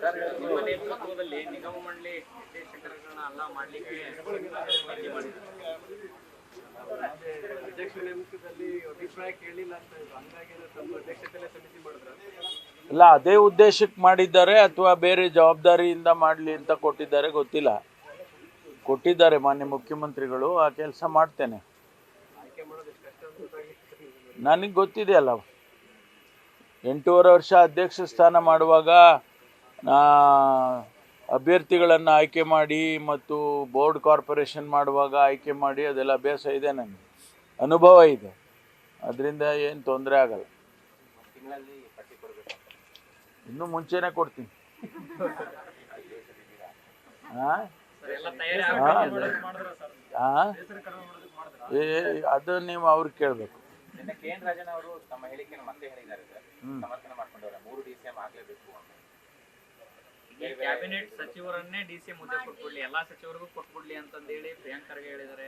Sir, ನಿಮ್ಮ ನೇತೃತ್ವದಲ್ಲಿ ನಿಗಮ ಮಂಡಳಿ ನಿರ್ದೇಶಕರನ್ನ ಅಲ್ಲ ಮಾಡಲಿಕ್ಕೆ ಅಧ್ಯಕ್ಷ ನೇಮಕದಲ್ಲಿ ಅಭಿಪ್ರಾಯ ಕೇಳಿಲ್ಲ ಅಂತ ಇದ್ರು. ಹಂಗಾಗಿ ತಮ್ಮ ಅಧ್ಯಕ್ಷತೆಯಲ್ಲೇ ಸಮಿತಿ ಮಾಡಿದ್ರು. ಇಲ್ಲ, ಅದೇ ಉದ್ದೇಶಕ್ಕೆ ಮಾಡಿದ್ದಾರೆ ಅಥವಾ ಬೇರೆ ಜವಾಬ್ದಾರಿಯಿಂದ ಮಾಡಲಿ ಅಂತ ಕೊಟ್ಟಿದ್ದಾರೆ ಗೊತ್ತಿಲ್ಲ. ಕೊಟ್ಟಿದ್ದಾರೆ ಮಾನ್ಯ ಮುಖ್ಯಮಂತ್ರಿಗಳು, ಆ ಕೆಲಸ ಮಾಡ್ತೇನೆ. ಆಯ್ಕೆ ಮಾಡೋದು ಎಷ್ಟು ಕಷ್ಟ ಅಂತ ಗೊತ್ತಾಗಿತ್ತು. ನನಗೆ ಗೊತ್ತಿದೆ ಅಲ್ಲ, 8.5 ವರ್ಷ ಅಧ್ಯಕ್ಷ ಸ್ಥಾನ ಮಾಡುವಾಗ ಅಭ್ಯರ್ಥಿಗಳನ್ನು ಆಯ್ಕೆ ಮಾಡಿ ಮತ್ತು ಬೋರ್ಡ್ ಕಾರ್ಪೊರೇಷನ್ ಮಾಡುವಾಗ ಆಯ್ಕೆ ಮಾಡಿ ಅದೆಲ್ಲ ಅಭ್ಯಾಸ ಇದೆ, ನನಗೆ ಅನುಭವ ಇದೆ. ಅದರಿಂದ ಏನು ತೊಂದರೆ ಆಗಲ್ಲ. ತಿಂಗಳಲ್ಲಿ ಪಟ್ಟಿ ಕೊಡಬೇಕು. ಇನ್ನೂ ಮುಂಚೆನೇ ಕೊಡ್ತೀನಿ. ಅದು ನೀವು ಅವ್ರಿಗೆ ಕೇಳಬೇಕು. ಕೆ.ಎನ್. ರಾಜನ್ ಅವರು ತಮ್ಮ ಹೇಳಿಕೆಯನ್ನು ಮತ್ತೆ ಹೇಳಿದ್ದಾರೆ ಸರ್, ಸಮರ್ಥನೆ ಮಾಡ್ಕೊಂಡವ್ರೆ 3 DCM ಆಗಲೇಬೇಕು ಅಂತ. ಕ್ಯಾಬಿನೆಟ್ ಸಚಿವರನ್ನೇ DCM ಹುದ್ದೆ ಕೊಟ್ಬಿಡ್ಲಿ, ಎಲ್ಲಾ ಸಚಿವರಿಗೂ ಕೊಟ್ಬಿಡ್ಲಿ ಅಂತಂದೇಳಿ ಪ್ರಿಯಾಂಕ್ ಖರ್ಗೆ ಹೇಳಿದ್ದಾರೆ.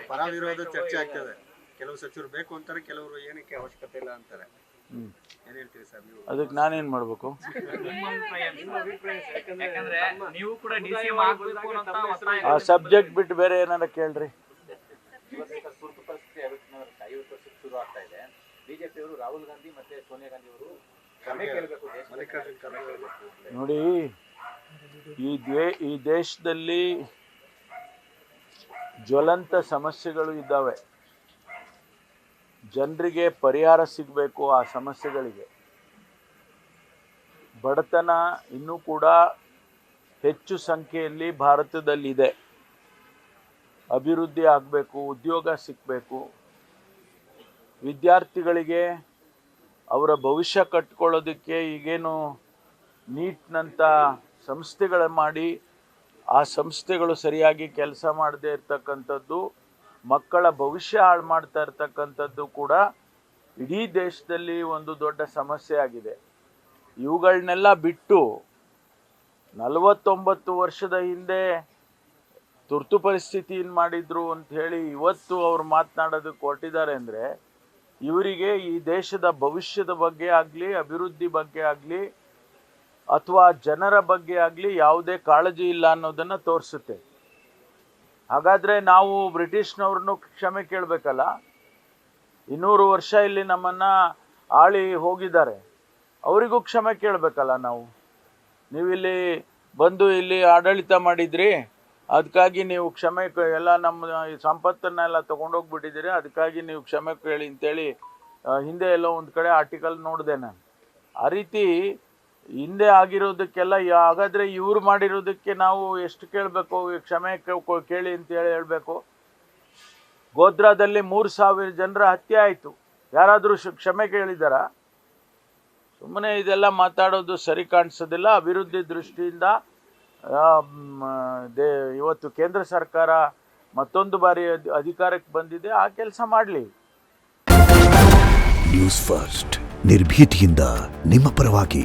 ಪರ ವಿರೋಧ ಚರ್ಚೆ ಆಗ್ತದೆ. ಕೆಲವು ಸಚಿವರು ಬೇಕು ಅಂತಾರೆ, ಕೆಲವರು ಏನಕ್ಕೆ ಅವಶ್ಯಕತೆ ಇಲ್ಲ ಅಂತಾರೆ. ಏನ್ ಹೇಳ್ತೀರಿ ಸರ್ ನೀವು? ಅದಕ್ಕೆ ನಾನೇನ್ ಮಾಡ್ಬೇಕು? ಯಾಕಂದ್ರೆ ನೀವು ಕೂಡ DCM ಆಗಬೇಕು ಅಂತ ಆ ಸಬ್ಜೆಕ್ಟ್ ಬಿಟ್ಟು ಬೇರೆ ಏನಾರ ಕೇಳ್ರಿ. ತುರ್ತು ಪರಿಸ್ಥಿತಿ 50 ವರ್ಷಕ್ಕೆ ಶುರು ಆಗ್ತಾ ಇದೆ. ಬಿಜೆಪಿ ಅವರು ರಾಹುಲ್ ಗಾಂಧಿ ಮತ್ತೆ ಸೋನಿಯಾ ಗಾಂಧಿ ಅವರು ಕ್ಷಮೆ ಕೇಳಬೇಕು. ನೋಡಿ, ಈ ದೇಶದಲ್ಲಿ ಜ್ವಲಂತ ಸಮಸ್ಯೆಗಳು ಇದ್ದಾವೆ. ಜನರಿಗೆ ಪರಿಹಾರ ಸಿಗಬೇಕು ಆ ಸಮಸ್ಯೆಗಳಿಗೆ. ಬಡತನ ಇನ್ನೂ ಕೂಡ ಹೆಚ್ಚು ಸಂಖ್ಯೆಯಲ್ಲಿ ಭಾರತದಲ್ಲಿದೆ. ಅಭಿವೃದ್ಧಿ ಆಗಬೇಕು, ಉದ್ಯೋಗ ಸಿಗಬೇಕು, ವಿದ್ಯಾರ್ಥಿಗಳಿಗೆ ಅವರ ಭವಿಷ್ಯ ಕಟ್ಕೊಳ್ಳೋದಕ್ಕೆ ಈಗೇನು ನೀಟ್ನಂಥ ಸಂಸ್ಥೆಗಳು ಮಾಡಿ ಆ ಸಂಸ್ಥೆಗಳು ಸರಿಯಾಗಿ ಕೆಲಸ ಮಾಡದೇ ಇರ್ತಕ್ಕಂಥದ್ದು, ಮಕ್ಕಳ ಭವಿಷ್ಯ ಹಾಳು ಮಾಡ್ತಾ ಇರ್ತಕ್ಕಂಥದ್ದು ಕೂಡ ಇಡೀ ದೇಶದಲ್ಲಿ ಒಂದು ದೊಡ್ಡ ಸಮಸ್ಯೆ ಆಗಿದೆ. ಇವುಗಳನ್ನೆಲ್ಲ ಬಿಟ್ಟು 49 ವರ್ಷದ ಹಿಂದೆ ತುರ್ತು ಪರಿಸ್ಥಿತಿಯನ್ನು ಮಾಡಿದ್ರು ಅಂತ ಹೇಳಿ ಇವತ್ತು ಅವರು ಮಾತನಾಡೋದಕ್ಕೆ ಹೊರಟಿದ್ದಾರೆ ಅಂದರೆ, ಇವರಿಗೆ ಈ ದೇಶದ ಭವಿಷ್ಯದ ಬಗ್ಗೆ ಆಗಲಿ, ಅಭಿವೃದ್ಧಿ ಬಗ್ಗೆ ಆಗಲಿ, ಅಥವಾ ಜನರ ಬಗ್ಗೆ ಆಗಲಿ ಯಾವುದೇ ಕಾಳಜಿ ಇಲ್ಲ ಅನ್ನೋದನ್ನು ತೋರಿಸುತ್ತೆ. ಹಾಗಾದರೆ ನಾವು ಬ್ರಿಟಿಷ್ನವ್ರನ್ನೂ ಕ್ಷಮೆ ಕೇಳಬೇಕಲ್ಲ. 200 ವರ್ಷ ಇಲ್ಲಿ ನಮ್ಮನ್ನು ಆಳಿ ಹೋಗಿದ್ದಾರೆ, ಅವರಿಗೂ ಕ್ಷಮೆ ಕೇಳಬೇಕಲ್ಲ ನಾವು. ನೀವಿಲ್ಲಿ ಬಂದು ಇಲ್ಲಿ ಆಡಳಿತ ಮಾಡಿದ್ರಿ, ಅದಕ್ಕಾಗಿ ನೀವು ಕ್ಷಮೆ ಎಲ್ಲ ನಮ್ಮ ಸಂಪತ್ತನ್ನೆಲ್ಲ ತೊಗೊಂಡೋಗ್ಬಿಟ್ಟಿದ್ದೀರಿ, ಅದಕ್ಕಾಗಿ ನೀವು ಕ್ಷಮೆ ಕೇಳಿ ಅಂತೇಳಿ ಹಿಂದೆ ಎಲ್ಲೋ ಒಂದು ಕಡೆ ಆರ್ಟಿಕಲ್ ನೋಡಿದೆ ನಾನು. ಆ ರೀತಿ ಹಿಂದೆ ಆಗಿರೋದಕ್ಕೆಲ್ಲ ಹಾಗಾದರೆ ಇವ್ರು ಮಾಡಿರೋದಕ್ಕೆ ನಾವು ಎಷ್ಟು ಕೇಳಬೇಕು, ಕ್ಷಮೆ ಕೇಳಿ ಅಂತೇಳಿ ಹೇಳಬೇಕು. ಗೋಧ್ರಾದಲ್ಲಿ 3,000 ಜನರ ಹತ್ಯೆ ಆಯಿತು, ಯಾರಾದರೂ ಕ್ಷಮೆ ಕೇಳಿದಾರಾ? ಸುಮ್ಮನೆ ಇದೆಲ್ಲ ಮಾತಾಡೋದು ಸರಿ ಕಾಣಿಸೋದಿಲ್ಲ. ಅಭಿವೃದ್ಧಿ ದೃಷ್ಟಿಯಿಂದ ಇವತ್ತು ಕೇಂದ್ರ ಸರ್ಕಾರ ಮತ್ತೊಂದು ಬಾರಿ ಅಧಿಕಾರಕ್ಕೆ ಬಂದಿದೆ, ಆ ಕೆಲಸ ಮಾಡಲಿ. ನ್ಯೂಸ್ ಫಸ್ಟ್, ನಿರ್ಭೀತಿಯಿಂದ ನಿಮ್ಮ ಪರವಾಗಿ.